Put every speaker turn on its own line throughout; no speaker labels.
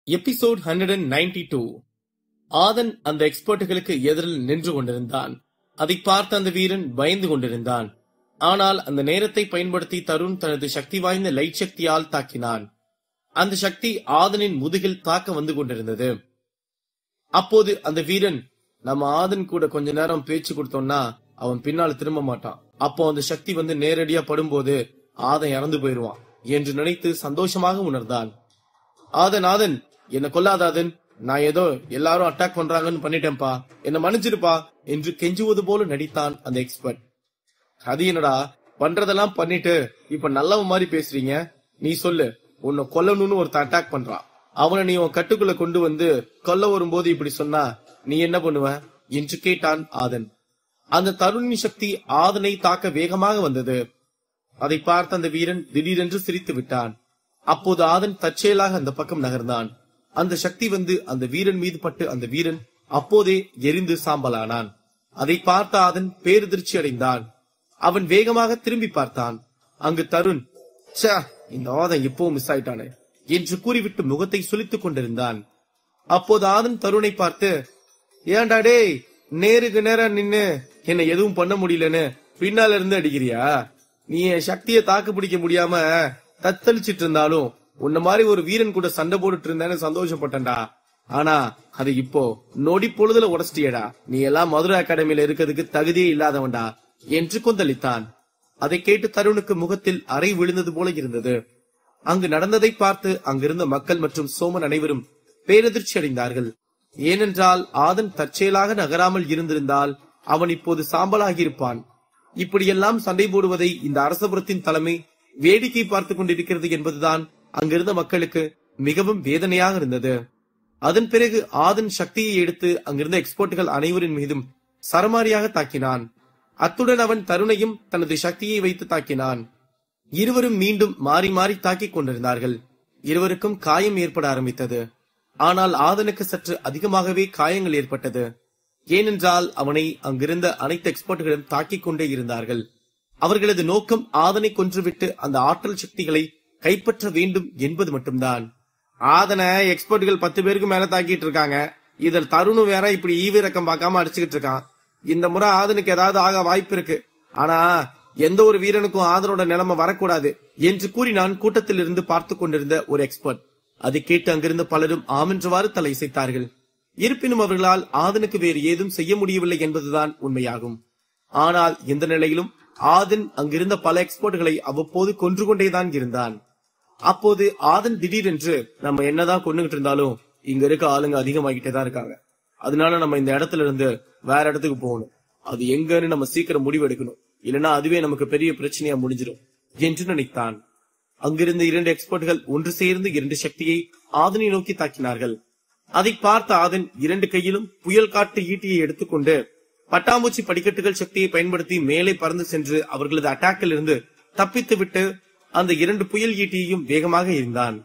Episode 192. ஆதன் அந்த எக்ஸ்பர்ட்டுகளுக்கு எதிரில் நின்று கொண்டிருந்தான். அதை பார்த்த அந்த வீரன் பயந்து கொண்டிருந்தான். ஆனால் அந்த நேரத்தை பயன்படுத்தி தருண் தனது சக்தி வாய்ந்த லைட் சக்தியால் தாக்கினான். அந்த சக்தி ஆதனின் முதுகில் தாக்க வந்து கொண்டிருந்தது. அப்போது அந்த வீரன், நம்ம ஆதன் கூட கொஞ்ச நேரம் பேச்சு கொடுத்தோம்னா அவன் பின்னால் திரும்ப மாட்டான், அப்போ அந்த சக்தி வந்து நேரடியா படும்போது ஆதன் இறந்து போயிருவான் என்று நினைத்து சந்தோஷமாக உணர்ந்தான். ஆதன் என்ன கொல்லாதாதன், நான் ஏதோ எல்லாரும் அட்டாக் பண்றாங்கன்னு பண்ணிட்டேன்பா, என்ன மன்னிச்சிருப்பா என்று கெஞ்சுவது போல நடித்தான் அந்த எக்ஸ்பர்ட். அது என்னடா பண்றதெல்லாம் பண்ணிட்டு இப்ப நல்லவன் மாதிரி பேசுறீங்க, நீ சொல்லு, உன்னை கொல்லணும்னு ஒருத்தன் அட்டாக் பண்றான், அவனை நீ உன் கட்டுக்குள்ள கொண்டு வந்து கொல்ல வரும்போது இப்படி சொன்னா நீ என்ன பண்ணுவ என்று கேட்டான் ஆதன். அந்த தருணின் சக்தி ஆதனை தாக்க வேகமாக வந்தது. அதை பார்த்த அந்த வீரன் திடீரென்று சிரித்து விட்டான். அப்போது ஆதன் தற்செயலாக அந்த பக்கம் நகர்ந்தான். அந்த சக்தி வந்து அந்த வீரன் மீது பட்டு அந்த வீரன் அப்போதே எரிந்து சாம்பலானான். அதை பார்த்த ஆதன் பேரதிர்ச்சி அடைந்தான். அவன் வேகமாக திரும்பி பார்த்தான். அங்கு தருண், இந்த ஆதன் இப்பவும் மிஸ் ஆயிட்டானே என்று கூறிவிட்டு முகத்தை சுளித்துக் கொண்டிருந்தான். அப்போது ஆதன் தருணை பார்த்து, ஏன்டா டேய், நேருக்கு நேரா நின்னு என்ன எதுவும் பண்ண முடியலன்னு பின்னால இருந்து அடிக்கிறியா? நீ என் சக்தியை தாக்கு பிடிக்க முடியாம தத்தளிச்சிட்டு இருந்தாலும் உன்ன மாதிரி ஒரு வீரன் கூட சண்டை போட்டுட்டு இருந்தேன்னு சந்தோஷப்பட்டேன்டா. ஆனா அது இப்போ நொடி பொழுதுல உடச்சிட்டியடா. நீ எல்லாம் மதுரை அகாடமியில இருக்கிறதுக்கு தகுதியே இல்லாதவன்டா என்று கொந்தளித்தான். அதை கேட்டு தருணுக்கு முகத்தில் அறை விழுந்தது போல இருந்தது. அங்கு நடந்ததை பார்த்து அங்கிருந்த மக்கள் மற்றும் சோமன் அனைவரும் பேரதிர்ச்சி அடைந்தார்கள். ஏனென்றால் ஆதன் தற்செயலாக நகராமல் இருந்திருந்தால் அவன் இப்போது சாம்பலாகி இருப்பான். இப்படியெல்லாம் சண்டை போடுவதை இந்த அரசபுரத்தின் தலைமை வேடிக்கை பார்த்து கொண்டிருக்கிறது என்பதுதான் அங்கிருந்த மக்களுக்கு மிகவும் வேதனையாக இருந்தது. அதன் பிறகு ஆதன் சக்தியை எடுத்து அங்கிருந்த எக்ஸ்பர்ட்டுகள் அனைவரின் மீதும் சரமாரியாக தாக்கினான். அத்துடன் அவன் தருணையும் தனது சக்தியை வைத்து தாக்கினான். இருவரும் மீண்டும் மாறி மாறி தாக்கிக் கொண்டிருந்தார்கள். இருவருக்கும் காயம் ஏற்பட ஆரம்பித்தது. ஆனால் ஆதனுக்கு சற்று அதிகமாகவே காயங்கள் ஏற்பட்டது. ஏனென்றால் அவனை அங்கிருந்த அனைத்து எக்ஸ்பர்ட்டுகளும் தாக்கிக் கொண்டே இருந்தார்கள். அவர்களது நோக்கம் ஆதனை கொன்றுவிட்டு அந்த ஆற்றல் சக்திகளை கைப்பற்ற வேண்டும் என்பது மட்டும்தான். ஆதனை எக்ஸ்பர்ட்டுகள் 10 பேருக்கு மேல தாக்கிட்டு இருக்காங்க. இதில் தருணு வேற இப்படி ஈவிரக்கம் பார்க்காம அடிச்சுக்கிட்டு இருக்கான். இந்த முறை ஆதனுக்கு ஏதாவது ஆக வாய்ப்பு இருக்கு. ஆனா எந்த ஒரு வீரனுக்கும் ஆதனோட நிலைமை வரக்கூடாது என்று கூறி நான் கூட்டத்தில் இருந்து பார்த்து கொண்டிருந்த ஒரு எக்ஸ்பர்ட். அதை கேட்டு அங்கிருந்த பலரும் ஆமென்றவாறு தலை இசைத்தார்கள். இருப்பினும் அவர்களால் ஆதனுக்கு வேறு ஏதும் செய்ய முடியவில்லை என்பதுதான் உண்மையாகும். ஆனால் இந்த நிலையிலும் ஆதன் அங்கிருந்த பல எக்ஸ்பர்ட்களை அவ்வப்போது கொன்று கொண்டேதான் இருந்தான். அப்போது ஆதன் திடீரென்று, நம்ம என்னதான் கொண்டுகிட்டு இருந்தாலும் இங்க இருக்க ஆளுங்க அதிகமாகிட்டே தான் இருக்காங்க, அதனால நம்ம இந்த இடத்துல இருந்து வேற இடத்துக்கு போகணும், அது எங்கன்னு நம்ம சீக்கிரம் முடிவு எடுக்கணும், இல்லைன்னா அதுவே நமக்கு பெரிய பிரச்சனையா முடிஞ்சிடும் என்று நினைத்தான். அங்கிருந்த 2 எக்ஸ்பர்ட்கள் ஒன்று சேர்ந்து 2 சக்தியை ஆதனை நோக்கி தாக்கினார்கள். அதை பார்த்த ஆதன் 2 கையிலும் புயல் காட்டு ஈட்டியை எடுத்துக்கொண்டு பட்டாம்பூச்சி படிக்கட்டுகள் சக்தியை பயன்படுத்தி மேலே பறந்து சென்று அவர்களது அட்டாக்கில் இருந்து தப்பித்து விட்டு அந்த 2 புயல் ஈட்டியையும் வேகமாக எறிந்தான்.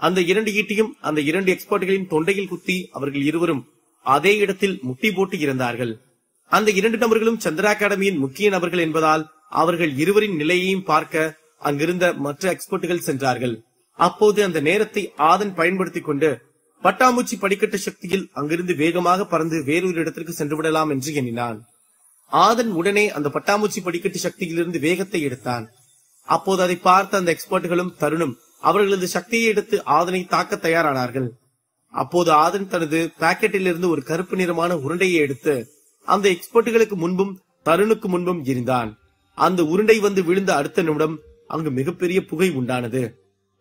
அந்த 2 ஈட்டியும் அந்த 2 எக்ஸ்பர்ட்களின் தொண்டையில் குத்தி அவர்கள் இருவரும் அதே இடத்தில் முட்டி போட்டு இறந்தார்கள். அந்த 2 நபர்களும் சந்திரா அகாடமியின் முக்கிய நபர்கள் என்பதால் அவர்கள் இருவரின் நிலையையும் பார்க்க அங்கிருந்த மற்ற எக்ஸ்பர்ட்டுகள் சென்றார்கள். அப்போது அந்த நேரத்தை ஆதன் பயன்படுத்திக் கொண்டு பட்டாம்பூச்சி படிக்கட்டு சக்தியில் அங்கிருந்து வேகமாக பறந்து வேறொரு இடத்திற்கு சென்று விடலாம் என்று எண்ணினான். ஆதன் உடனே அந்த பட்டாம்பூச்சி படிக்கட்டு சக்தியிலிருந்து வேகத்தை எடுத்தான். அப்போது அதை பார்த்த அந்த எக்ஸ்பர்ட்டுகளும் தருணும் அவர்களது சக்தியை எடுத்து ஆதனை தாக்க தயாரானார்கள். அப்போது ஆதன் தனது பாக்கெட்டில் இருந்து ஒரு கருப்பு நிறமான உருண்டையை எடுத்து அந்த எக்ஸ்பர்ட்டுகளுக்கு முன்பும் தருணுக்கு முன்பும் எரிந்தான். அந்த உருண்டை வந்து விழுந்த அடுத்த நிமிடம் அங்கு மிகப்பெரிய புகை உண்டானது.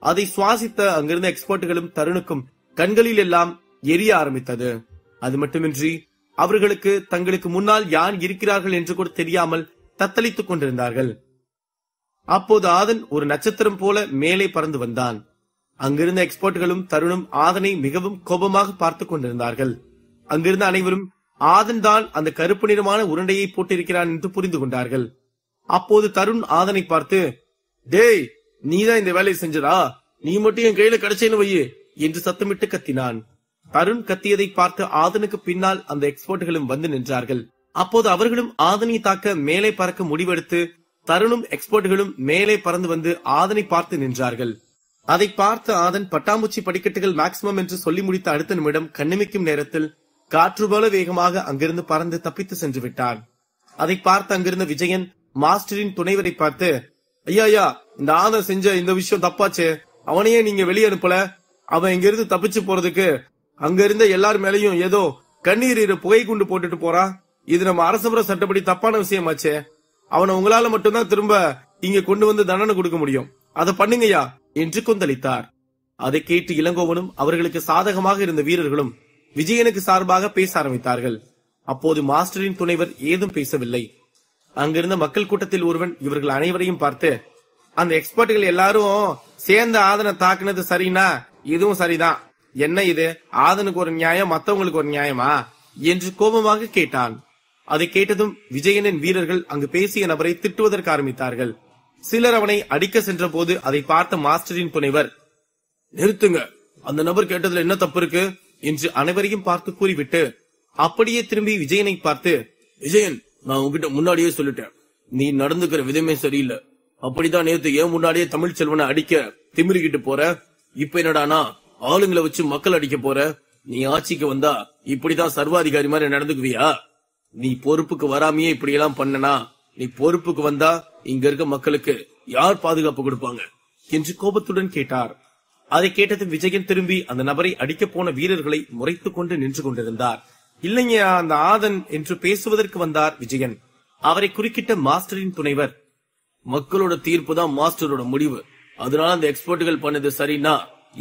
அதை சுவாசித்த அங்கிருந்த எக்ஸ்பர்ட்டுகளும் தருணுக்கும் கண்களில் எல்லாம் எரிய ஆரம்பித்தது. அது மட்டுமின்றி அவர்களுக்கு தங்களுக்கு முன்னால் யார் இருக்கிறார்கள் என்று கூட தெரியாமல் தத்தளித்துக் கொண்டிருந்தார்கள். அப்போது ஆதன் ஒரு நட்சத்திரம் போல மேலே பறந்து வந்தான். அங்கிருந்த எக்ஸ்பர்ட்டுகளும் தருணும் ஆதனை மிகவும் கோபமாக பார்த்துக் கொண்டிருந்தார்கள். அங்கிருந்த அனைவரும் ஆதன் தான் அந்த கருப்பு நிறமான உருண்டையை போட்டிருக்கிறான் என்று புரிந்து கொண்டார்கள். அப்போது தருண் ஆதனை பார்த்து, டேய், நீதான் இந்த வேலையை செஞ்சதா, நீ மட்டும் என் கையில கிடைச்சேன்னு வையே என்று சத்தமிட்டு கத்தினான். தருண் கத்தியதை பார்த்து ஆதனுக்கு பின்னால் அந்த எக்ஸ்பர்ட்டுகளும் வந்து நின்றார்கள். அப்போது அவர்களும் ஆதனை தாக்க மேலே பறக்க முடிவெடுத்து தருணும் எக்ஸ்பர்ட்டுகளும் மேலே பறந்து வந்து ஆதனை பார்த்து நின்றார்கள். அதை பார்த்த ஆதன் பட்டாம்பூச்சி படிக்கட்டுகள் மேக்சிமம் என்று சொல்லி முடித்த அடுத்த நிமிடம் கண்ணிமைக்கும் நேரத்தில் காற்று போல வேகமாக அங்கிருந்து பறந்து தப்பித்து சென்று விட்டான். அதை பார்த்து அங்கிருந்த விஜயன் மாஸ்டரின் துணைவரை பார்த்து, ஐயா, இந்த ஆதன் செஞ்ச இந்த விஷயம் தப்பாச்சே, அவனையே நீங்க வெளியே அனுப்பல? அவன் இங்கிருந்து தப்பிச்சு போறதுக்கு அங்க இருந்த எல்லார் மேலையும் ஏதோ கண்ணீர் புகை குண்டு போட்டுட்டு போறான். இது நம்ம அரசபுர சட்டப்படி தப்பான விஷயமாச்சே. அவனை உங்களால மட்டும்தான் திரும்ப இங்க கொண்டு வந்து தண்டனை கொடுக்க முடியும். அதை பண்ணுங்கய்யா என்று கொந்தளித்தார். அதை கேட்டு இளங்கோவனும் அவர்களுக்கு சாதகமாக இருந்த வீரர்களும் விஜயனுக்கு சார்பாக பேச ஆரம்பித்தார்கள். அப்போது மாஸ்டரின் துணைவர் ஏதும் பேசவில்லை. அங்கிருந்த மக்கள் கூட்டத்தில் ஒருவன் இவர்கள் அனைவரையும் பார்த்து, அந்த எக்ஸ்பர்ட்டுகள் எல்லாரும் சேர்ந்த ஆதனை தாக்குனது சரினா இதுவும் சரிதான். என்ன இது, ஆதனுக்கு ஒரு நியாயம் மத்தவங்களுக்கு ஒரு நியாயமா என்று கோபமாக கேட்டான். அதை கேட்டதும் விஜயனின் வீரர்கள் அங்கு பேசிய நபரை திட்டுவதற்கு ஆரம்பித்தார்கள். சிலர் அவனை அடிக்க சென்ற போது அதை பார்த்த மாஸ்டரின் துணைவர், நிறுத்துங்க, அந்த நபர் கேட்டதுல என்ன தப்பு இருக்கு என்று அனைவரையும் பார்த்து கூறிவிட்டு அப்படியே திரும்பி விஜயனை பார்த்து, விஜயன், நான் உங்ககிட்ட முன்னாடியே சொல்லிட்டேன், நீ நடந்துக்கிற விதமே சரியில்லை. அப்படிதான் நேத்து ஏன் முன்னாடியே தமிழ் செல்வனை அடிக்க திமிரிக்கிட்டு போற. இப்ப என்னடானா ஆளுங்களை வச்சு மக்கள் அடிக்க போற. நீ ஆட்சிக்கு வந்தா இப்படிதான் சர்வாதிகாரி மாதிரி நடந்துக்குவியா? நீ பொறுப்புக்கு வராமையே இப்படி எல்லாம் பண்ணனா நீ பொறுப்புக்கு வந்தா இங்க இருக்க மக்களுக்கு யார் பாதுகாப்பு கொடுப்பாங்க என்று கோபத்துடன் கேட்டார். அதை கேட்டது விஜயன் திரும்பி அந்த நபரை அடிக்க போன வீரர்களை முறைத்துக் கொண்டு நின்று கொண்டிருந்தார். இல்லைங்க, அந்த ஆதன் என்று பேசுவதற்கு வந்தார் விஜயன். அவரை குறுக்கிட்ட மாஸ்டரின் துணைவர், மக்களோட தீர்ப்பு தான் மாஸ்டரோட முடிவு. அதனால அந்த எக்ஸ்பர்ட்டுகள் பண்ணது சரின்னா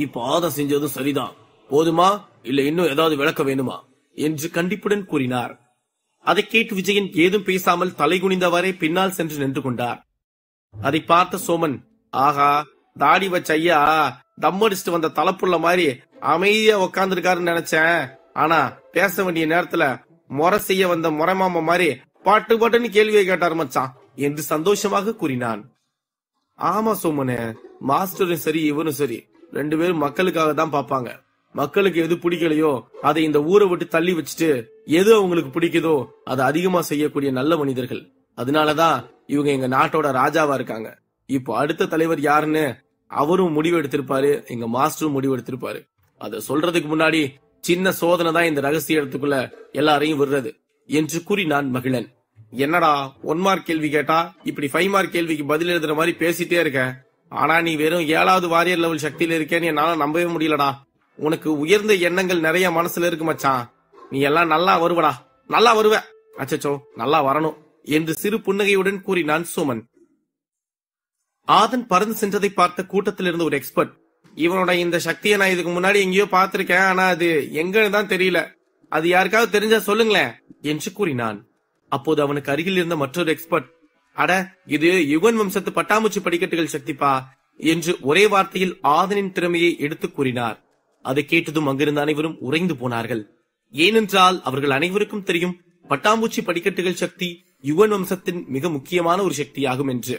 இப்ப ஆதம் செஞ்சதும் சரிதான். போதுமா இல்ல இன்னும் ஏதாவது விளக்க வேணுமா என்று கண்டிப்புடன் கூறினார். அதை கேட்டு விஜயன் ஏதும் பேசாமல் தலை குனிந்தவரை பின்னால் சென்று நின்று கொண்டார். அதை பார்த்த சோமன், ஆகா, தாடி வச்ச ஐயா தம்மடிச்சுட்டு வந்த தலைப்புள்ள மாதிரி அமைதியா உக்காந்துருக்காருன்னு நினைச்சேன். ஆனா பேச வேண்டிய நேரத்துல முறை செய்ய வந்த முறைமாமா மாதிரி பாட்டு பாட்டுன்னு கேள்வியை கேட்டார் மச்சான் என்று சந்தோஷமாக கூறினான். ஆமா சோமனே, மாஸ்டரும் சரி இவரும் சரி ரெண்டு பேரும் மக்களுக்காக தான் பாப்பாங்க. மக்களுக்கு எது பிடிக்கலையோ அதை இந்த ஊரை விட்டு தள்ளி வச்சுட்டு எது அவங்களுக்கு பிடிக்குதோ அதை அதிகமா செய்யக்கூடிய நல்ல மனிதர்கள். அதனாலதான் இவங்க எங்க நாட்டோட ராஜாவா இருக்காங்க. இப்போ அடுத்த தலைவர் யாருன்னு அவரும் முடிவு எடுத்திருப்பாரு, எங்க மாஸ்டரும் முடிவு எடுத்திருப்பாரு. அத சொல்றதுக்கு முன்னாடி சின்ன சோதனை தான் இந்த ரகசிய இடத்துக்குள்ள எல்லாரையும் விடுறது என்று கூறினான் மகிழன். என்னடா 1 மார்க் கேள்வி கேட்டா இப்படி 5 மார்க் கேள்விக்கு பதில் எழுதுற மாதிரி பேசிட்டே இருக்க. ஆனா நீ வெறும் 7வது வாரியர் லெவல் சக்தியில இருக்கேன்னு என்னால நம்பவே முடியலடா. உனக்கு உயர்ந்த எண்ணங்கள் நிறைய மனசுல இருக்கு மச்சான். நீ எல்லாம் நல்லா வருவடா, நல்லா வருவ, அச்சச்சோ நல்லா வரணும் என்று சிறு புன்னகையுடன் கூறினான் சோமன். ஆதன் பறந்து சென்றதை பார்த்த கூட்டத்தில் இருந்த ஒரு எக்ஸ்பர்ட், இவனோட இந்த சக்தியை நான் இதுக்கு முன்னாடி எங்கேயோ பார்த்திருக்கேன், ஆனா அது எங்கன்னு தான் தெரியல, அது யாருக்காவது தெரிஞ்சா சொல்லுங்களேன் என்று கூறினான். அப்போது அவனுக்கு அருகில் இருந்த மற்றொரு எக்ஸ்பர்ட், அட இது யுகன் வம்சத்து பட்டாம்பூச்சி படிக்கட்டுகள் சக்திப்பா என்று ஒரே வார்த்தையில் ஆதனின் திறமையை எடுத்து கூறினார். அதை கேட்டதும் அங்கிருந்த அனைவரும் உறைந்து போனார்கள். ஏனென்றால் அவர்கள் அனைவருக்கும் தெரியும் பட்டாம்பூச்சி படிக்கட்டுகள் சக்தி யுகன் வம்சத்தின் மிக முக்கியமான ஒரு சக்தியாகும் என்று.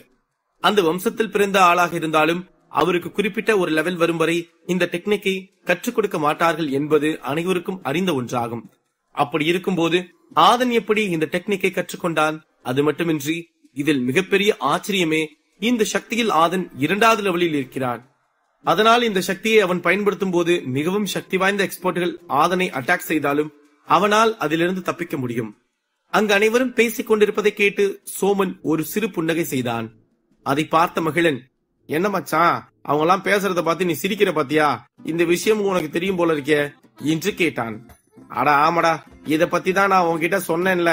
அந்த வம்சத்தில் பிறந்த ஆளாக இருந்தாலும் அவருக்கு குறிப்பிட்ட ஒரு லெவல் வரும் வரை இந்த டெக்னிக்கை கற்றுக் கொடுக்க மாட்டார்கள் என்பது அனைவருக்கும் அறிந்த ஒன்றாகும். அப்படி இருக்கும்போது ஆதன் எப்படி இந்த டெக்னிக்கை கற்றுக்கொண்டான்? அது மட்டுமின்றி இதில் மிகப்பெரிய ஆச்சரியமே இந்த சக்தியில் ஆதன் 2வது லெவலில் இருக்கிறான். அதனால் இந்த சக்தியை அவன் பயன்படுத்தும் போது மிகவும் சக்தி வாய்ந்த எக்ஸ்பர்ட்டுகள் ஆதனை அட்டாக் செய்தாலும் அவனால் அதிலிருந்து தப்பிக்க முடியும். அங்கு அனைவரும் பேசிக் கொண்டிருப்பதை கேட்டு சோமன் ஒரு சிறு புன்னகை செய்தான். அதை பார்த்த மகிழன், என்ன மச்சான் அவங்க எல்லாம் பேசுறத பார்த்து நீ சிரிக்கிற பாத்தியா, இந்த விஷயம் உனக்கு தெரியும் போல இருக்கே என்று கேட்டான். அடா ஆமாடா, இத பத்தி தான் நான் உன்கிட்ட சொன்னேன்ல,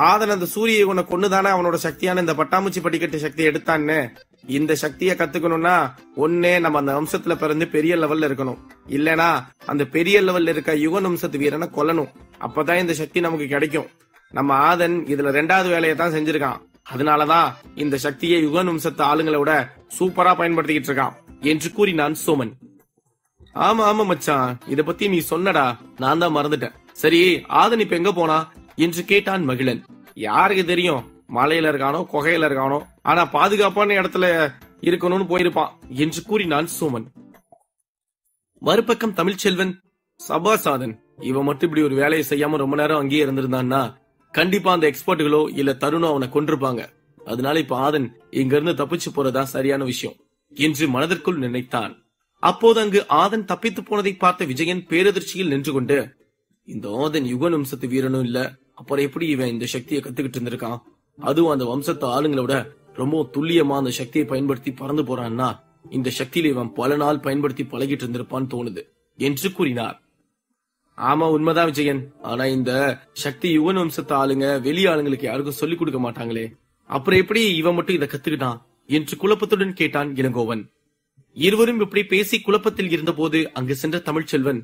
ஆதன் அந்த சூரிய உன்னை கொண்டுதானே அவனோட சக்தியான இந்த பட்டாம்பூச்சி படிக்கட்டு சக்தியை எடுத்தான்னு. இந்த சக்தியை கத்துக்கணும்னா ஒன்னே நம்ம அந்த வம்சத்துல பிறந்து பெரிய லெவல்ல இருக்கணும், இல்லனா அந்த பெரிய லெவல்ல இருக்க யுகன் வம்சத்து வீரனை கொல்லணும். அப்பதான் இந்த சக்தி நமக்கு கிடைக்கும். நம்ம ஆதன் இதுல 2வது வேலையை தான் செஞ்சிருக்கான். அதனாலதான் இந்த சக்தியை யுகன் வம்சத்து ஆளுங்களை விட சூப்பரா பயன்படுத்திக்கிட்டு இருக்கான் என்று கூறினான் சோமன். ஆமா ஆமா மச்சான், இத பத்தி நீ சொன்னடா, நான் தான் மறந்துட்டேன். சரி ஆதன் இப்ப எங்க போனா என்று கேட்டான் மகிழன். யாருக்கு தெரியும், மலையில இருக்கானோ குகையில இருக்கானோ, ஆனா பாதுகாப்பான இடத்துல இருக்கணும்னு போயிருப்பான் என்று கூறினான் சோமன். மறுபக்கம் தமிழ்ச்செல்வன், சபாசாதன் இவன் மட்டும் இப்படி ஒரு வேலையை செய்யாம ரொம்ப நேரம் அங்கேயே இருந்திருந்தான்னா கண்டிப்பா அந்த எக்ஸ்பர்ட்டுகளோ இல்ல தருணோ அவனை கொண்டிருப்பாங்க. அதனால இப்ப ஆதன் இங்க இருந்து தப்பிச்சு போறதா சரியான விஷயம் என்று மனதிற்குள் நினைத்தான். அப்போது அங்கு ஆதன் தப்பித்து போனதை பார்த்த விஜயன் பேரதிர்ச்சியில் நின்று கொண்டு, இந்த ஆதன் யுகன் வம்சத்து வீரனும் இல்ல, அப்புறம் எப்படி இவன் இந்த சக்தியை கத்துக்கிட்டு இருந்திருக்கான்? அதுவும் அந்த வம்சத்து ஆளுங்களோட ரொம்ப துல்லியமா அந்த சக்தியை பயன்படுத்தி பறந்து போறான்னா இந்த சக்தியில இவன் பல நாள் பயன்படுத்தி பழகிட்டு இருந்திருப்பான்னு தோணுது என்று கூறினார். ஆமா, உண்மைதான் விஜயன். ஆனா இந்த சக்தி யுகன் வம்சத்து ஆளுங்க வெளி ஆளுங்களுக்கு யாருக்கும் சொல்லிக் கொடுக்க மாட்டாங்களே, அப்புறம் எப்படி இவன் மட்டும் இதை கத்துக்கிட்டான் என்று குழப்பத்துடன் கேட்டான் இளங்கோவன். இருவரும் இப்படி பேசி குழப்பத்தில் இருந்த போது அங்கு சென்ற தமிழ்ச்செல்வன்,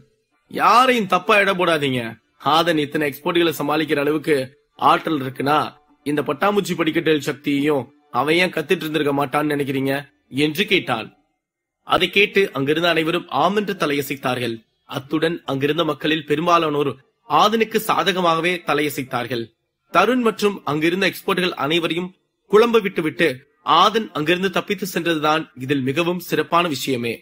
யாரையும் தப்பா இட போடாதீங்க. ஆதன் இத்தனை எக்ஸ்போர்ட்களை சமாளிக்கிற அளவுக்கு ஆற்றல் இருக்குன்னா இந்த பட்டாம்பூச்சி படிக்கட்டல் சக்தியையும் அவன் ஏன் கத்துட்டு இருந்திருக்க மாட்டான்னு நினைக்கிறீங்க என்று கேட்டான். அதை கேட்டு அங்கிருந்த அனைவரும் ஆமென்று தலையசைத்தார்கள். அத்துடன் அங்கிருந்த மக்களில் பெரும்பாலானோர் ஆதனுக்கு சாதகமாகவே தலையசைத்தார்கள். தருண் மற்றும் அங்கிருந்த எக்ஸ்போர்ட்கள் அனைவரையும் குழம்ப விட்டுவிட்டு ஆதன் அங்கிருந்து தப்பித்து சென்றதுதான் இதில் மிகவும் சிறப்பான விஷயமே.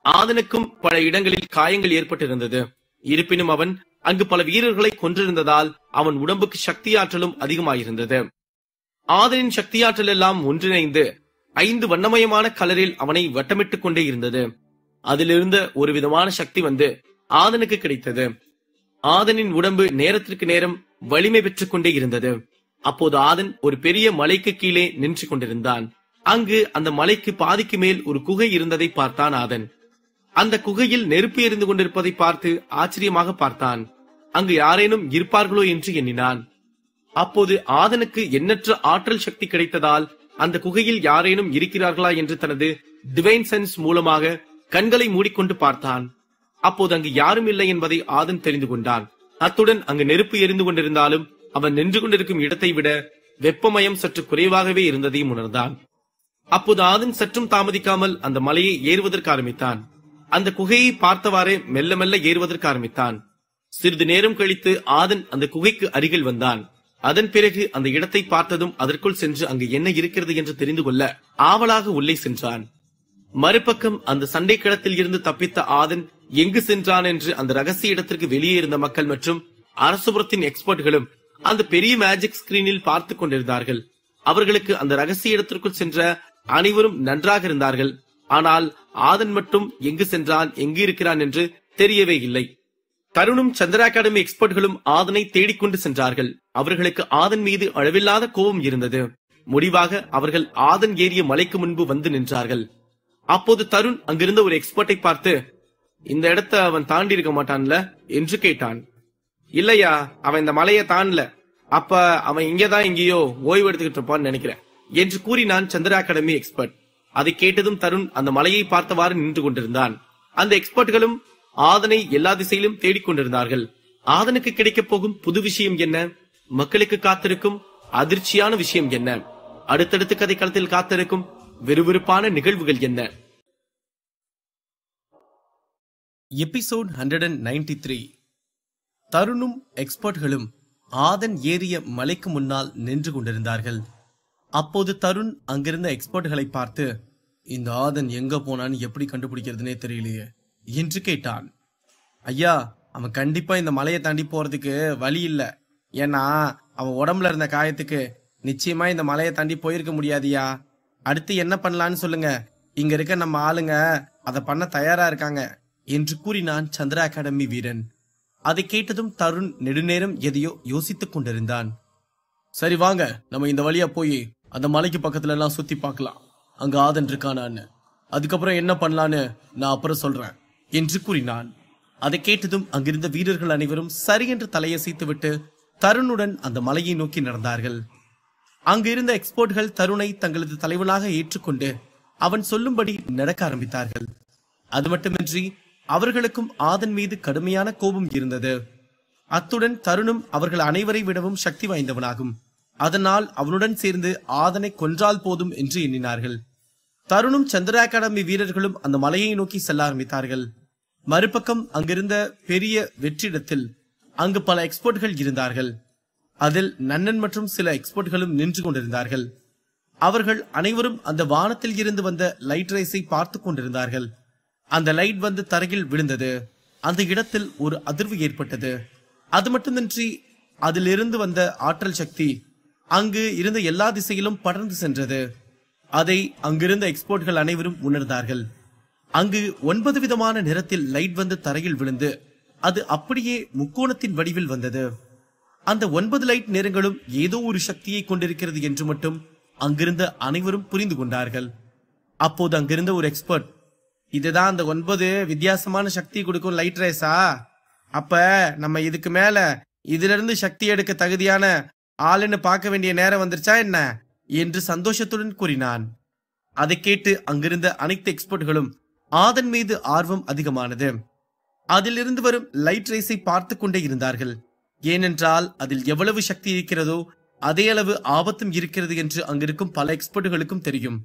ஆதனுக்கும் பல இடங்களில் காயங்கள் ஏற்பட்டிருந்தது. இருப்பினும் அவன் அங்கு பல வீரர்களை கொன்றிருந்ததால் அவன் உடம்புக்கு சக்தியாற்றலும் அதிகமாயிருந்தது. ஆதனின் சக்தியாற்றல் எல்லாம் ஒன்றிணைந்து 5 வண்ணமயமான கலரில் அவனை வட்டமிட்டுக் கொண்டே இருந்தது. அதிலிருந்த ஒரு விதமான சக்தி வந்து ஆதனுக்கு கிடைத்தது. ஆதனின் உடம்பு நேரத்திற்கு நேரம் வலிமை பெற்றுக் கொண்டே இருந்தது. அப்போது ஆதன் ஒரு பெரிய மலைக்கு கீழே நின்று கொண்டிருந்தான். அங்கு அந்த மலைக்கு பாதிக்கு மேல் ஒரு குகை இருந்ததை பார்த்தான் ஆதன். அந்த குகையில் நெருப்பு எரிந்து கொண்டிருப்பதை பார்த்து ஆச்சரியமாக பார்த்தான். அங்கு யாரேனும் இருப்பார்களோ என்று எண்ணினான். அப்போது ஆதனுக்கு எண்ணற்ற ஆற்றல் சக்தி கிடைத்ததால் அந்த குகையில் யாரேனும் இருக்கிறார்களா என்று தனது டிவைன் சென்ஸ் மூலமாக கண்களை மூடிக்கொண்டு பார்த்தான். அப்போது அங்கு யாரும் இல்லை என்பதை ஆதன் தெரிந்து கொண்டான். அத்துடன் அங்கு நெருப்பு எரிந்து கொண்டிருந்தாலும் அவன் நின்று கொண்டிருக்கும் இடத்தை விட வெப்பமயம் சற்று குறைவாகவே இருந்ததையும் உணர்ந்தான். அப்போது ஆதன் சற்றும் தாமதிக்காமல் அந்த மலையை ஏறுவதற்கு ஆரம்பித்தான். அந்த குகையை பார்த்தவாறே மெல்ல மெல்ல ஏறுவதற்கு ஆரம்பித்தான். சிறிது நேரம் கழித்து ஆதன் அந்த குகைக்கு அருகில் வந்தான். அதன் பிறகு அந்த இடத்தை பார்த்ததும் அதற்குள் சென்று அங்கு என்ன இருக்கிறது என்று தெரிந்து கொள்ள ஆவலாக உள்ளே சென்றான். மறுபக்கம் அந்த சண்டை களத்தில் இருந்து தப்பித்த ஆதன் எங்கு சென்றான் என்று அந்த ரகசிய இடத்திற்கு வெளியே இருந்த மக்கள் மற்றும் அரசுபுரத்தின் எக்ஸ்பர்ட்களும் அந்த பெரிய மேஜிக் ஸ்கிரீனில் பார்த்து கொண்டிருந்தார்கள். அவர்களுக்கு அந்த ரகசிய இடத்திற்குள் சென்ற அனைவரும் நன்றாக இருந்தார்கள். ஆனால் ஆதன் மட்டும் எங்கு சென்றான், எங்கு இருக்கிறான் என்று தெரியவே இல்லை. தருணும் சந்திரா அகாடமி எக்ஸ்பர்ட்களும் ஆதனை தேடிக்கொண்டு சென்றார்கள். அவர்களுக்கு ஆதன் மீது அளவில்லாத கோபம் இருந்தது. முடிவாக அவர்கள் ஆதன் ஏறிய மலைக்கு முன்பு வந்து நின்றார்கள். அப்போது தருண் அங்கிருந்த ஒரு எக்ஸ்பர்ட்டை பார்த்து, இந்த இடத்தை அவன் தாண்டி இருக்க மாட்டான்ல என்று கேட்டான். இல்லையா, அவன் இந்த மலையை தாண்டல, அப்ப அவன் இங்கதான் எங்கேயோ ஓய்வு எடுத்துக்கிட்டு இருப்பான்னு நினைக்கிறேன் என்று கூறினான் சந்திரா அகாடமி எக்ஸ்பர்ட். அதை கேட்டதும் தருண் அந்த மலையை பார்த்தவாறு நின்று கொண்டிருந்தான். அந்த எக்ஸ்பர்ட்களும் ஆதனை எல்லா திசையிலும் தேடிக்கொண்டிருந்தார்கள். ஆதனுக்கு கிடைக்கப் போகும் புது விஷயம் என்ன, மக்களுக்கு காத்திருக்கும் அதிர்ச்சியான விஷயம் என்ன, அடுத்தடுத்து கதை களத்தில் காத்திருக்கும் விறுவிறுப்பான நிகழ்வுகள் என்ன? எபிசோட் 193. தருணும் எக்ஸ்பர்ட்களும் ஆதன் ஏறிய மலைக்கு முன்னால் நின்று கொண்டிருந்தார்கள். அப்போது தருண் அங்கிருந்த எக்ஸ்பர்ட்களை பார்த்து, இந்த ஆதன் எங்க போனான்னு எப்படி கண்டுபிடிக்கிறதுனே தெரியலையே என்று கேட்டான். ஐயா, அவன் கண்டிப்பா இந்த மலையை தாண்டி போறதுக்கு வழி இல்ல. ஏன்னா அவன் உடம்புல இருந்த காயத்துக்கு நிச்சயமா இந்த மலையை தாண்டி போயிருக்க முடியாதியா. அடுத்து என்ன பண்ணலான்னு சொல்லுங்க, இங்க இருக்க நம்ம ஆளுங்க அதை பண்ண தயாரா இருக்காங்க என்று கூறினான் சந்திரா அகாடமி வீரன். அதை கேட்டதும் தருண் நெடுநேரம் எதையோ யோசித்துக் கொண்டிருந்தான். சரி வாங்க, நம்ம இந்த வழியா போய் அந்த மலைக்கு பக்கத்துல எல்லாம் சுத்தி பார்க்கலாம், அங்க ஆதன் இருக்கானான்னு. அதுக்கப்புறம் என்ன பண்ணலான்னு நான் அப்புறம் சொல்றேன் என்று கூறினான். அதை கேட்டதும் அங்கிருந்த வீரர்கள் அனைவரும் சரி என்று தலையசைத்து விட்டு தருணுடன் அந்த மலையை நோக்கி நடந்தார்கள். அங்கு இருந்த எக்ஸ்போர்ட்கள் தருணை தங்களது தலைவனாக ஏற்றுக்கொண்டு அவன் சொல்லும்படி நடக்க ஆரம்பித்தார்கள். அது மட்டுமின்றி அவர்களுக்கும் ஆதன் மீது கடுமையான கோபம் இருந்தது. அத்துடன் தருணும் அவர்கள் அனைவரை விடவும் சக்தி வாய்ந்தவனாகும். அதனால் அவனுடன் சேர்ந்து ஆதனை கொன்றால் போதும் என்று எண்ணினார்கள். தருணும் சந்திரா அகாடமி வீரர்களும் அந்த மலையை நோக்கி செல்ல ஆரம்பித்தார்கள். மறுபக்கம் அங்கிருந்த பெரிய வெற்றிடத்தில் அங்கு பல எக்ஸ்பர்ட்கள் இருந்தார்கள். அதில் நன்னன் மற்றும் சில எக்ஸ்பர்ட்களும் நின்று கொண்டிருந்தார்கள். அவர்கள் அனைவரும் அந்த வானத்தில் இருந்து வந்த லைட் ரைஸை பார்த்து கொண்டிருந்தார்கள். அந்த லைட் வந்து தரையில் விழுந்தது. அந்த இடத்தில் ஒரு அதிர்வு ஏற்பட்டது. அது மட்டுமின்றி அதிலிருந்து வந்த ஆற்றல் சக்தி அங்கு இருந்த எல்லா திசையிலும் படர்ந்து சென்றது. அதை அங்கிருந்த எக்ஸ்பர்ட்கள் அனைவரும் உணர்ந்தார்கள். அங்கு 9 விதமான நிறத்தில் லைட் வந்து தரையில் விழுந்து அது அப்படியே முக்கோணத்தின் வடிவில் வந்தது. அந்த 9 லைட் நிறங்களும் ஏதோ ஒரு சக்தியை கொண்டிருக்கிறது என்று மட்டும் அங்கிருந்த அனைவரும் புரிந்து கொண்டார்கள். அப்போது அங்கிருந்த ஒரு எக்ஸ்பர்ட், இதுதான் அந்த 9 வித்தியாசமான சக்தி கொடுக்கும் லைட் ரேஸா? அப்ப நம்ம இதுக்கு மேல இதுல இருந்து சக்தி எடுக்க தகுதியான ஆளுன்னு பார்க்க வேண்டிய நேரம் வந்துருச்சா என்ன என்று சந்தோஷத்துடன் கூறினான். அதை கேட்டு அங்கிருந்த அனைத்து எக்ஸ்பர்ட்களும் ஆதன் மீது ஆர்வம் அதிகமானது. அதிலிருந்து வரும் லைட் ரேஸை பார்த்து கொண்டே இருந்தார்கள். ஏனென்றால் அதில் எவ்வளவு சக்தி இருக்கிறதோ அதே அளவு ஆபத்தும் இருக்கிறது என்று அங்கிருக்கும் பல எக்ஸ்பர்ட்டுகளுக்கும் தெரியும்.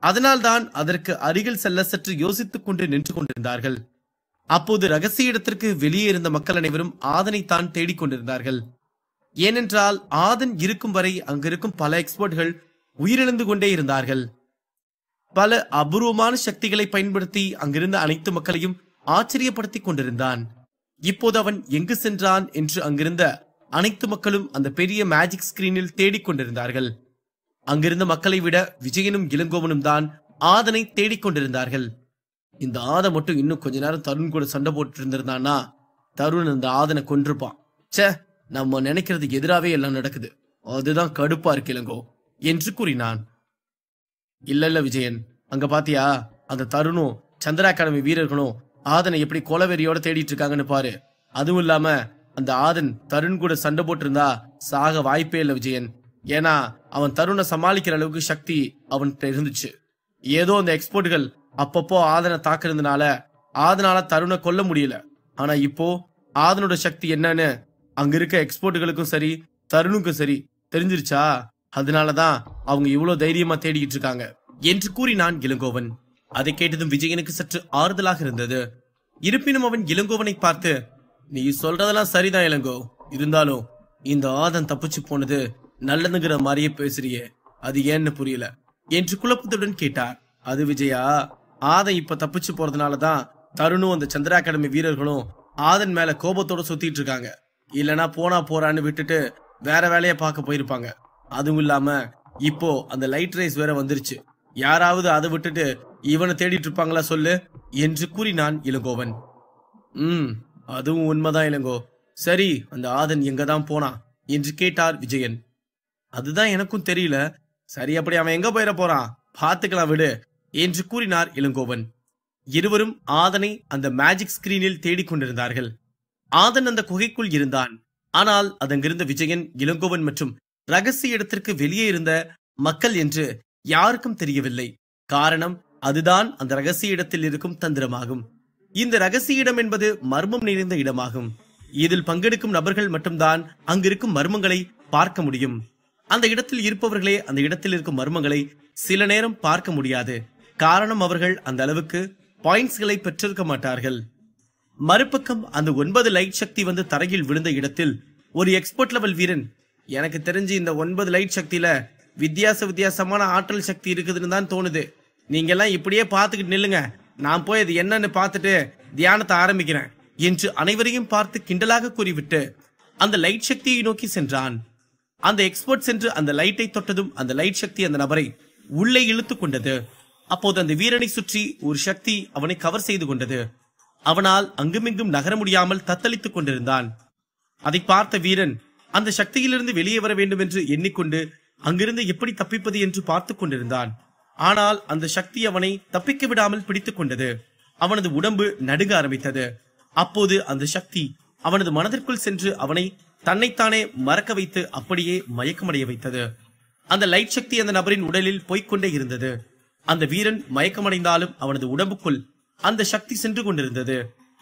அதனால்தான் அதற்கு அருகில் செல்ல சற்று யோசித்துக் கொண்டு நின்று கொண்டிருந்தார்கள். அப்போது ரகசிய இடத்திற்கு வெளியே இருந்த மக்கள் அனைவரும் ஆதனைத்தான் தேடிக்கொண்டிருந்தார்கள். ஏனென்றால் ஆதன் இருக்கும் வரை அங்கிருக்கும் பல எக்ஸ்பர்ட்கள் உயிரிழந்து கொண்டே இருந்தார்கள். பல அபூர்வமான சக்திகளை பயன்படுத்தி அங்கிருந்த அனைத்து மக்களையும் ஆச்சரியப்படுத்திக் கொண்டிருந்தான். இப்போது அவன் எங்கு சென்றான் என்று அங்கிருந்த அனைத்து மக்களும் அந்த பெரிய மேஜிக் ஸ்கிரீனில் தேடிக்கொண்டிருந்தார்கள். அங்கிருந்த மக்களை விட விஜயனும் இளங்கோவனும் தான் ஆதனை தேடிக்கொண்டிருந்தார்கள். இந்த ஆதன் மட்டும் இன்னும் கொஞ்ச நேரம் தருண் கூட சண்டை போட்டு இருந்திருந்தான்னா தருண் அந்த ஆதனை கொன்றிருப்பான். சே, நம்ம நினைக்கிறது எதிராவே எல்லாம் நடக்குது, அதுதான் கடுப்பா இருக்கு இளங்கோ என்று கூறினான். இல்ல விஜயன், அங்க பாத்தியா அந்த தருணும் சந்திரா அகாடமி வீரர்களும் ஆதனை எப்படி கொலவெறியோட தேடிட்டு இருக்காங்கன்னு பாரு. அதுவும் இல்லாம அந்த ஆதன் தருண் கூட சண்டை போட்டு இருந்தா சாக வாய்ப்பே இல்ல விஜயன். ஏன்னா அவன் தருணை சமாளிக்கிற அளவுக்கு சக்தி அவன்கிட்ட இருந்துச்சு. ஏதோ அந்த எக்ஸ்போர்ட்கள் அப்பப்போ ஆதனை தாக்குறதுனால ஆதனால தருணை கொல்ல முடியல. ஆனா இப்போ ஆதனோட சக்தி என்னன்னு அங்க இருக்க எக்ஸ்போர்ட்டுகளுக்கும் சரி தருணுக்கும் சரி தெரிஞ்சிருச்சா. அதனாலதான் அவங்க இவ்வளவு தைரியமா தேடிக்கிட்டு இருக்காங்க என்று கூறினான் இளங்கோவன். அதை கேட்டதும் விஜயனுக்கு சற்று ஆறுதலாக இருந்தது. இருப்பினும் அவன் இளங்கோவனை பார்த்து, நீ சொல்றதெல்லாம் சரிதான் இளங்கோ, இருந்தாலும் இந்த ஆதன் தப்பிச்சு போனது நல்லதுங்கிற மாதிரியே பேசுறியே, அது ஏன்னு புரியல என்று குழப்பத்துடன் கேட்டார். அது விஜயா, ஆதன் இப்ப தப்பிச்சு போறதுனாலதான் தருணும் அந்த சந்திரா அகாடமி வீரர்களும் ஆதன் மேல கோபத்தோட சுத்திட்டு இருக்காங்க. இல்லனா போனா போறான்னு விட்டுட்டு வேற வேலையை பார்க்க போயிருப்பாங்க. அதுவும் இல்லாம இப்போ அந்த லைட் ரேஸ் வேற வந்துருச்சு, யாராவது அதை விட்டுட்டு இவனை தேடிட்டு இருப்பாங்களா சொல்லு என்று கூறினான் இளங்கோவன். அதுவும் உண்மைதான் இளங்கோ. சரி, அந்த ஆதன் எங்கதான் போனான் என்று கேட்டார் விஜயன். அதுதான் எனக்கும் தெரியல. சரி, அப்படி அவன் எங்க போயிட போறான், பார்த்துக்கலாம் விடு என்று கூறினார் இளங்கோவன். இருவரும் ஆதனை அந்த மேஜிக் ஸ்கிரீனில் தேடிக்கொண்டிருந்தார்கள். ஆதன் அந்த குகைக்குள் இருந்தான். ஆனால் அதங்கிருந்த விஜயன், இளங்கோவன் மற்றும் ரகசிய இடத்திற்கு வெளியே இருந்த மக்கள் என்று யாருக்கும் தெரியவில்லை. காரணம், அதுதான் அந்த ரகசிய இடத்தில் இருக்கும் தந்திரமாகும். இந்த ரகசிய இடம் என்பது மர்மம் நிறைந்த இடமாகும். இதில் பங்கெடுக்கும் நபர்கள் மட்டும்தான் அங்கிருக்கும் மர்மங்களை பார்க்க முடியும். அந்த இடத்தில் இருப்பவர்களே அந்த இடத்தில் இருக்கும் மர்மங்களை சில நேரம் பார்க்க முடியாது. காரணம், அவர்கள் அந்த அளவுக்கு பாயிண்ட்ஸ்களை பெற்றிருக்க மாட்டார்கள். மறுபக்கம் அந்த 9 லைட் சக்தி வந்து தரையில் விழுந்த இடத்தில் ஒரு எக்ஸ்பர்ட் லெவல் வீரன், எனக்கு தெரிஞ்சு இந்த 9 லைட் சக்தியில வித்தியாசமான ஆற்றல் சக்தி இருக்குதுன்னு தான் தோணுது. நீங்க எல்லாம் இப்படியே பார்த்துக்கிட்டு நில்லுங்க, நான் போய் அது என்னன்னு பார்த்துட்டு தியானத்தை ஆரம்பிக்கிறேன் என்று அனைவரையும் பார்த்து கிண்டலாக கூறிவிட்டு அந்த லைட் சக்தியை நோக்கி சென்றான். அந்த எக்ஸ்பர்ட் சென்று அந்த லைட்டை தொட்டதும் அந்த லைட் சக்தி அந்த நபரை உள்ளே இழுத்து கொண்டது. அப்போது அந்த வீரனை சுற்றி ஒரு சக்தி அவனை கவர் செய்து கொண்டது. அவனால் அங்குமிங்கும் நகர முடியாமல் தத்தளித்துக் கொண்டிருந்தான். அதை பார்த்த வீரன் அந்த சக்தியிலிருந்து வெளியே வர வேண்டும் என்று எண்ணிக்கொண்டு அங்கிருந்து எப்படி தப்பிப்பது என்று பார்த்து கொண்டிருந்தான். ஆனால் அந்த சக்தி அவனை தப்பிக்க விடாமல் பிடித்துக் கொண்டது. அவனது உடம்பு நடுங்க ஆரம்பித்தது. அப்போது அந்த சக்தி அவனது மனதிற்குள் சென்று அவனை தன்னைத்தானே மறக்க வைத்து அப்படியே மயக்கமடைய வைத்தது. அந்த லைட் சக்தி அந்த நபரின் உடலில் போய்கொண்டே இருந்தது. அந்த வீரன் மயக்கமடைந்தாலும் அவனது உடம்புக்குள் அந்த சக்தி சென்று கொண்டிருந்தது.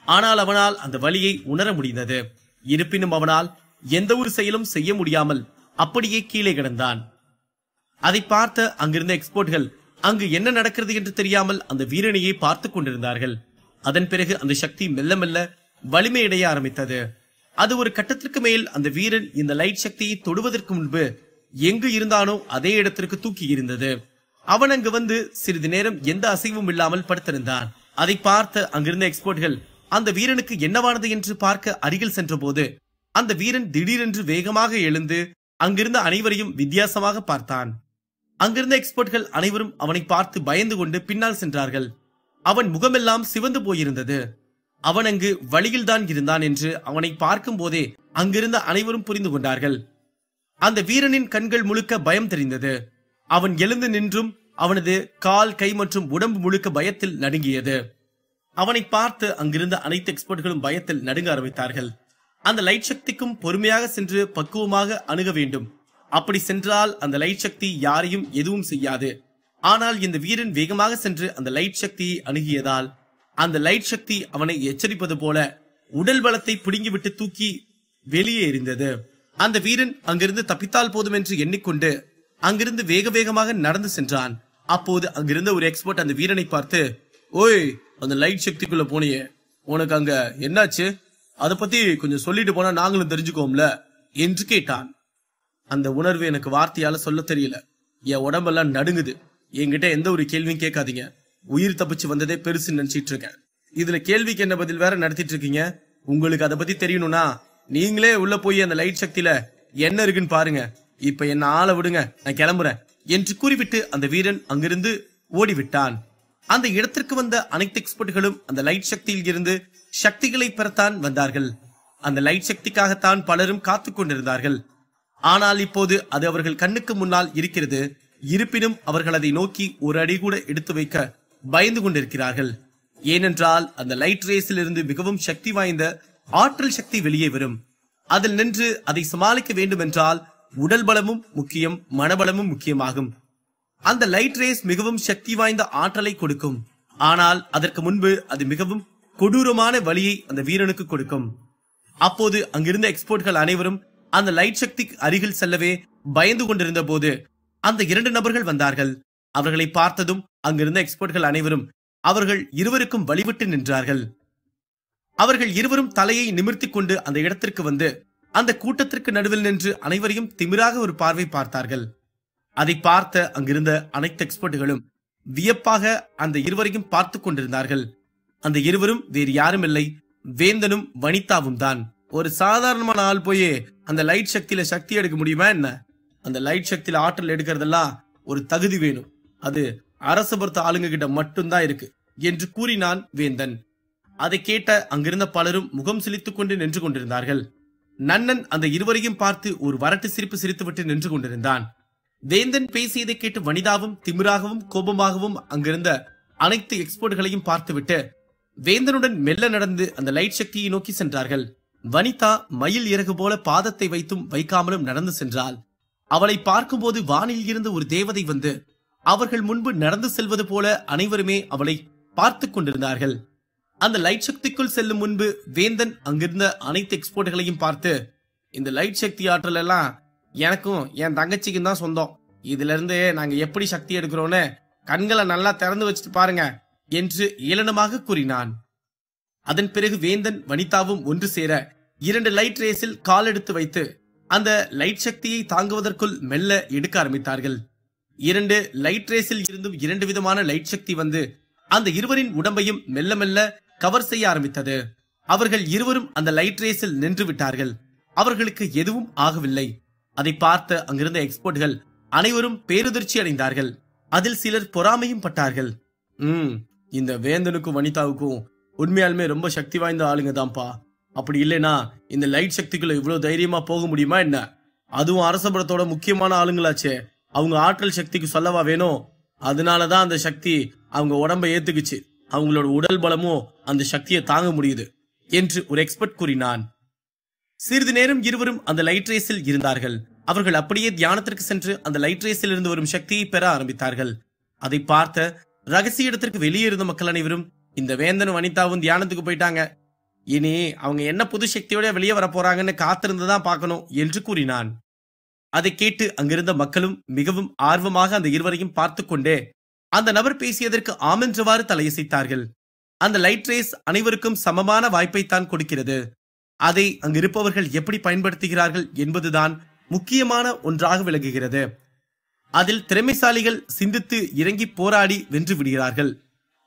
ஆனால் அவனால் அந்த வலியை உணர முடிந்தது. இருப்பினும் அவனால் எந்த ஒரு செயலும் செய்ய முடியாமல் அப்படியே கீழே கிடந்தான். அதை பார்த்த அங்கிருந்த எக்ஸ்பர்ட்கள் அங்கு என்ன நடக்கிறது என்று தெரியாமல் அந்த வீரனையே பார்த்து கொண்டிருந்தார்கள். அதன் பிறகு அந்த சக்தி மெல்ல மெல்ல வலிமையடைய ஆரம்பித்தது. அது ஒரு கட்டத்திற்கு மேல் அந்த வீரன் இந்த லைட் சக்தியை தொடுவதற்கு முன்பு எங்கு இருந்தானோ அதே இடத்திற்கு தூக்கி இருந்தது. அவன் அங்கு வந்து சிறிது நேரம் எந்த அசைவும் இல்லாமல் படுத்திருந்தான். அதை பார்த்த அங்கிருந்த எக்ஸ்பர்ட்கள் அந்த வீரனுக்கு என்னவானது என்று பார்க்க அருகில் சென்ற போது அந்த வீரன் திடீரென்று வேகமாக எழுந்து அங்கிருந்த அனைவரையும் வித்தியாசமாக பார்த்தான். அங்கிருந்த எக்ஸ்பர்ட்கள் அனைவரும் அவனை பார்த்து பயந்து கொண்டு பின்னால் சென்றார்கள். அவன் முகமெல்லாம் சிவந்து போயிருந்தது. அவன் அங்கு வழியில்தான் இருந்தான் என்று அவனை பார்க்கும் போதே அங்கிருந்த அனைவரும் புரிந்து கொண்டார்கள். அந்த வீரனின் கண்கள் முழுக்க பயம் தெரிந்தது. அவன் எழுந்து நின்றும் அவனது கால், கை மற்றும் உடம்பு முழுக்க பயத்தில் நடுங்கியது. அவனை பார்த்து அங்கிருந்த அனைத்து எக்ஸ்பர்ட்களும் பயத்தில் நடுங்க ஆரம்பித்தார்கள். அந்த லைட் சக்திக்கும் பொறுமையாக சென்று பக்குவமாக அணுக வேண்டும். அப்படி சென்றால் அந்த லைட் சக்தி யாரையும் எதுவும் செய்யாது. ஆனால் இந்த வீரன் வேகமாக சென்று அந்த லைட் சக்தியை அணுகியதால் அந்த லைட் சக்தி அவனை எச்சரிப்பது போல உடல் பலத்தை பிடுங்கிவிட்டு தூக்கி வெளியே எறிந்தது. அந்த வீரன் அங்கிருந்து தப்பித்தால் போதும் என்று எண்ணிக்கொண்டு அங்கிருந்து வேக வேகமாக நடந்து சென்றான். அப்போது அங்கிருந்த ஒரு எக்ஸ்பர்ட் அந்த வீரனை பார்த்து, ஓய், அந்த லைட் சக்திக்குள்ள போனியே, உனக்கு அங்க என்னாச்சு? அதை பத்தி கொஞ்சம் சொல்லிட்டு போனா நாங்களும் தெரிஞ்சுக்கோம்ல என்று கேட்டான். அந்த உணர்வு எனக்கு வார்த்தையால சொல்ல தெரியல. என் உடம்பெல்லாம் நடுங்குது. என்கிட்ட எந்த ஒரு கேள்வியும் கேட்காதீங்க. உயிர் தப்பிச்சு வந்ததே பெருசு நினைச்சிட்டு இருக்கேன். இதுல கேள்விக்கு என்ன பதில் வேற நடத்திட்டு இருக்கீங்க? உங்களுக்கு அதை பத்தி தெரியணும்னா நீங்களே உள்ள போய் அந்த லைட் சக்தியில என்ன இருக்குன்னு பாருங்க. இப்ப என்ன ஆள விடுங்க, நான் கிளம்புறேன் என்று கூறிவிட்டு அந்த வீரன் அங்கிருந்து ஓடிவிட்டான். அந்த இடத்திற்கு வந்த அனைத்து எக்ஸ்பர்ட்களும் அந்த லைட் சக்தியில் இருந்து சக்திகளை பெறத்தான் வந்தார்கள். அந்த லைட் சக்திக்காகத்தான் பலரும் காத்து கொண்டிருந்தார்கள். ஆனால் இப்போது அது அவர்கள் கண்ணுக்கு முன்னால் இருக்கிறது. இருப்பினும் அவர்கள் அதை நோக்கி ஒரு அடி கூட எடுத்து வைக்க பயந்து கொண்டிருக்கிறார்கள். ஏனென்றால் அந்த லைட் ரேஸில் இருந்து மிகவும் சக்தி வாய்ந்த ஆற்றல் சக்தி வெளியே வரும். அதில் நின்று அதை சமாளிக்க வேண்டும் என்றால் உடல் பலமும் முக்கியம், மனபலமும் முக்கியமாகும். அந்த லைட் ரேஸ் மிகவும் சக்தி வாய்ந்த ஆற்றலை கொடுக்கும். ஆனால் அதற்கு முன்பு அது மிகவும் கொடூரமான வலியை அந்த வீரனுக்கு கொடுக்கும். அப்போது அங்கிருந்த எக்ஸ்பர்ட்கள் அனைவரும் அந்த லைட் சக்தி அருகில் செல்லவே பயந்து கொண்டிருந்த போது அந்த 2 நபர்கள் வந்தார்கள். அவர்களை பார்த்ததும் அங்கிருந்த எக்ஸ்பர்ட்கள் அனைவரும் அவர்கள் இருவருக்கும் வழிவிட்டு நின்றார்கள். அவர்கள் இருவரும் தலையை நிமிர்த்திக் கொண்டு அந்த இடத்திற்கு வந்து அந்த கூட்டத்திற்கு நடுவில் நின்று அனைவரையும் திமிராக ஒரு பார்வை பார்த்தார்கள். அதை பார்த்த அங்கிருந்த அனைத்து எக்ஸ்பர்ட்களும் வியப்பாக அந்த இருவரையும் பார்த்து கொண்டிருந்தார்கள். அந்த இருவரும் வேறு யாரும் இல்லை, வேந்தனும் வனிதாவும் தான். ஒரு சாதாரணமான ஆள் போய் அந்த லைட் சக்தியில சக்தி எடுக்க முடியுமா என்ன? அந்த லைட் சக்தியில ஆற்றல் எடுக்கிறதெல்லாம் ஒரு தகுதி வேணும். அது அரசு பொறுத்த ஆளுங்க கிட்ட மட்டும்தான் இருக்கு என்று கூறினான் வேந்தன். அதை கேட்ட அங்கிருந்த பலரும் முகம் சிலித்துக் கொண்டு நின்று கொண்டிருந்தார்கள். நன்னன் அந்த இருவரையும் பார்த்து ஒரு வரட்டு சிரிப்பு சிரித்துவிட்டு நின்று கொண்டிருந்தான். வேந்தன் பேசியதை கேட்டு வனிதாவும் திமிராகவும் கோபமாகவும் அங்கிருந்த அனைத்து எக்ஸ்பர்ட்களையும் பார்த்துவிட்டு வேந்தனுடன் மெல்ல நடந்து அந்த லைட் சக்தியை நோக்கி சென்றார்கள். வனிதா மயில் இறகு போல பாதத்தை வைத்தும் வைக்காமலும் நடந்து சென்றாள். அவளை பார்க்கும்போது வானில் இருந்து ஒரு தேவதை வந்து அவர்கள் முன்பு நடந்து செல்வது போல அனைவருமே அவளை பார்த்து கொண்டிருந்தார்கள். அந்த லைட் சக்திக்குள் செல்லும் முன்பு வேந்தன் அங்கிருந்த அனைத்து எக்ஸ்பர்ட்களையும் பார்த்து, இந்த லைட் சக்தி ஆற்றல் எல்லாம் எனக்கும் என் தங்கச்சிக்கும் தான் சொந்தம். இதுல இருந்து நாங்க எப்படி சக்தி எடுக்கிறோன்னு கண்களை நல்லா திறந்து வச்சுட்டு பாருங்க என்று ஏளனமாக கூறினான். அதன் பிறகு வேந்தன் வனிதாவும் ஒன்று சேர 2 லைட் ரேஸில் கால் எடுத்து வைத்து அந்த லைட் சக்தியை தாங்குவதற்குள் மெல்ல எடுக்க ஆரம்பித்தார்கள். 2 லைட் ரேஸில் இருந்தும் 2 விதமான லைட் சக்தி வந்து அந்த இருவரின் உடம்பையும் மெல்ல மெல்ல கவர் செய்ய ஆரம்பித்தது. அவர்கள் இருவரும் அந்த லைட் ரேஸில் நின்று விட்டார்கள். அவர்களுக்கு எதுவும் ஆகவில்லை. அதை பார்த்த அங்கிருந்த எக்ஸ்பர்ட்கள் அனைவரும் பேருதிர்ச்சி அடைந்தார்கள். அதில் சிலர் பொறாமையும் பட்டார்கள். இந்த வேந்தனுக்கும் வனிதாவுக்கும் உண்மையாலுமே ரொம்ப சக்தி வாய்ந்த ஆளுங்க தான்ப்பா. அப்படி இல்லைனா இந்த லைட் சக்திக்குள்ள இவ்வளவு தைரியமா போக முடியுமா என்ன? அதுவும் அரசபுரத்தோட முக்கியமான ஆளுங்களாச்சே, அவங்க ஆற்றல் சக்திக்கு சொல்லவா வேணும்? அதனாலதான் அந்த சக்தி அவங்க உடம்பை ஏத்துக்குச்சு. அவங்களோட உடல் பலமும் அந்த சக்தியை தாங்க முடியுது என்று ஒரு எக்ஸ்பர்ட் கூறினான். சிறிது நேரம் இருவரும் அந்த லைட் ரேஸில் இருந்தார்கள். அவர்கள் அப்படியே தியானத்திற்கு சென்று அந்த லைட் ரேஸில் இருந்து வரும் சக்தியை பெற ஆரம்பித்தார்கள். அதை பார்த்த ரகசிய இடத்திற்கு வெளியே இருந்த மக்கள் அனைவரும், இந்த வேந்தனும் வனிதாவும் தியானத்துக்கு போயிட்டாங்க, இனி அவங்க என்ன புது சக்தியோட வெளியே வர போறாங்கன்னு காத்திருந்துதான் பார்க்கணும் என்று கூறினான். அதை கேட்டு அங்கிருந்த மக்களும் மிகவும் ஆர்வமாக அந்த இருவரையும் பார்த்து கொண்டே அந்த நபர் பேசியதற்கு ஆமென்றவாறு தலையசைத்தார்கள். அந்த லைட் ரேஸ் அனைவருக்கும் சமமான வாய்ப்பை தான் கொடுக்கிறது. அதை அங்கிருப்பவர்கள் எப்படி பயன்படுத்துகிறார்கள் என்பதுதான் முக்கியமான ஒன்றாக விளங்குகிறது. அதில் திறமைசாலிகள் சிந்தித்து இறங்கி போராடி வென்று விடுகிறார்கள்.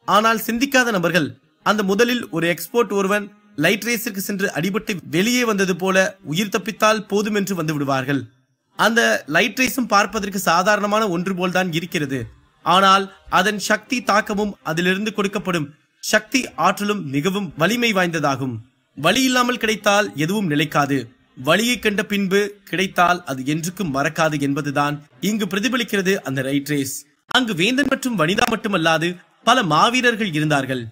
ஆனால் சிந்திக்காத நபர்கள் அந்த முதலில் ஒரு எக்ஸ்போர்ட் ஒருவன் லைட் ரேஸிற்கு சென்று அடிபட்டு வெளியே வந்தது போல உயிர் தப்பித்தால் போதும் என்று வந்து விடுவார்கள். அந்த லைட் ரேஸும் பார்ப்பதற்கு சாதாரணமான ஒன்று போல்தான் இருக்கிறது. ஆனால் அதன் சக்தி தாக்கமும் அதிலிருந்து கொடுக்கப்படும் சக்தி ஆற்றலும் மிகவும் வலிமை வாய்ந்ததாகும். வலி இல்லாமல் கிடைத்தால் எதுவும் நிலைக்காது. வலியை கண்ட பின்பு கிடைத்தால் அது என்றுக்கும் மறக்காது என்பதுதான் இங்கு பிரதிபலிக்கிறது அந்த ரைட் ரேஸ். அங்கு வேந்தன் மற்றும் வனிதா மட்டுமல்லாது பல மாவீரர்கள் இருந்தார்கள்.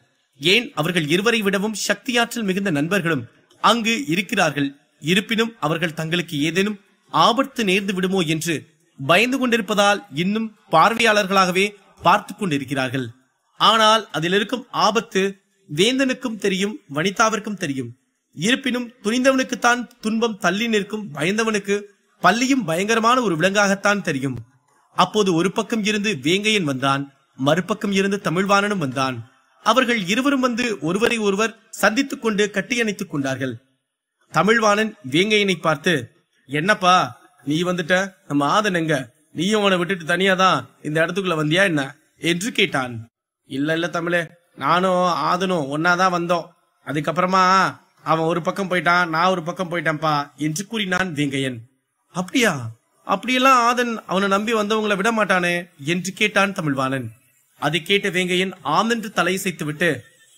ஏன், அவர்கள் இருவரை விடவும் சக்தியாற்றல் மிகுந்த நண்பர்களும் அங்கு இருக்கிறார்கள். இருப்பினும் அவர்கள் தங்களுக்கு ஏதேனும் ஆபத்து நேர்ந்து விடுமோ என்று பயந்து கொண்டிருப்பதால் இன்னும் பார்வையாளர்களாகவே பார்த்து கொண்டிருக்கிறார்கள். ஆனால் அதில் இருக்கும் ஆபத்து வேந்தனுக்கும் தெரியும், வனிதாவிற்கும் தெரியும். இருப்பினும் துணிந்தவனுக்குத்தான் துன்பம் தள்ளி நிற்கும் பயந்தவனுக்கு பள்ளியும் பயங்கரமான ஒரு விலங்காகத்தான் தெரியும். அப்போது ஒரு பக்கம் இருந்து வேங்கையன் வந்தான், மறுபக்கம் இருந்து தமிழ்வாணனும் வந்தான். அவர்கள் இருவரும் வந்து ஒருவரை ஒருவர் சந்தித்துக் கொண்டு கட்டியணைத்துக் கொண்டார்கள். தமிழ்வாணன் வேங்கையனை பார்த்து, என்னப்பா நீ வந்துட்ட, நம்ம ஆதன் எங்க? நீயும் அவனை விட்டுட்டு தனியாதான் இந்த இடத்துக்குள்ள வந்தியா என்ன என்று கேட்டான். இல்ல தமிழே, நானும் ஆதனும் ஒன்னாதான் வந்தோம். அதுக்கப்புறமா அவன் ஒரு பக்கம் போயிட்டான், நான் ஒரு பக்கம் போயிட்டேன்ப்பா என்று கூறினான் வேங்கையன். அப்படியா? அப்படியெல்லாம் ஆதன் அவனை நம்பி வந்தவங்களை விட மாட்டானே என்று கேட்டான் தமிழ்வாணன். அதை கேட்ட வேங்கையன் ஆமென்று தலையசைத்து விட்டு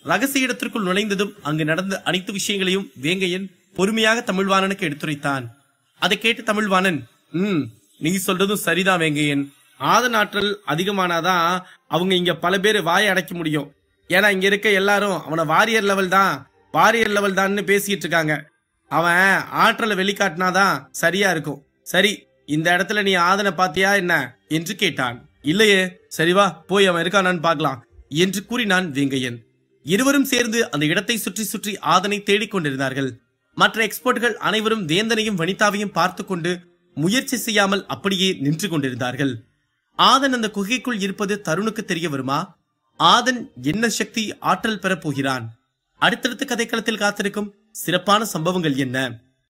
ரகசிய இடத்திற்குள் நுழைந்ததும் அங்கு நடந்த அனைத்து விஷயங்களையும் வேங்கையன் பொறுமையாக தமிழ்வாணனுக்கு எடுத்துரைத்தான். அதை கேட்டு தமிழ்வாணன், நீ சொல்றதும் சரிதான் வேங்கையன். ஆதன் ஆற்றல் அதிகமானாதான் அவங்க இங்க பல பேர் வாயை அடைக்க முடியும். ஏன்னா இங்க இருக்க எல்லாரும் அவனை வாரியர் லெவல் தான்னு பேசிட்டு இருக்காங்க. அவன் ஆற்றலை வெளிக்காட்டினாதான் சரியா இருக்கும். சரி, இந்த இடத்துல நீ ஆதனை பாத்தியா என்ன என்று கேட்டான். இல்லையே. சரி வா, போய் அவன் இருக்கானான்னு பார்க்கலாம் என்று கூறினான் வேங்கையன். இருவரும் சேர்ந்து அந்த இடத்தை சுற்றி சுற்றி ஆதனை தேடிக் கொண்டிருந்தார்கள். மற்ற எக்ஸ்பர்ட்கள் அனைவரும் வேந்தனையும் வனிதாவையும் பார்த்து கொண்டு முயற்சி செய்யாமல் அப்படியே நின்று கொண்டிருந்தார்கள். ஆதன் அந்த குகைக்குள் இருப்பது தருணுக்கு தெரிய வருமா? ஆதன் என்ன சக்தி ஆற்றல் பெறப் போகிறான்? அடுத்தடுத்த கதைக்களத்தில் காத்திருக்கும் சிறப்பான சம்பவங்கள் என்ன?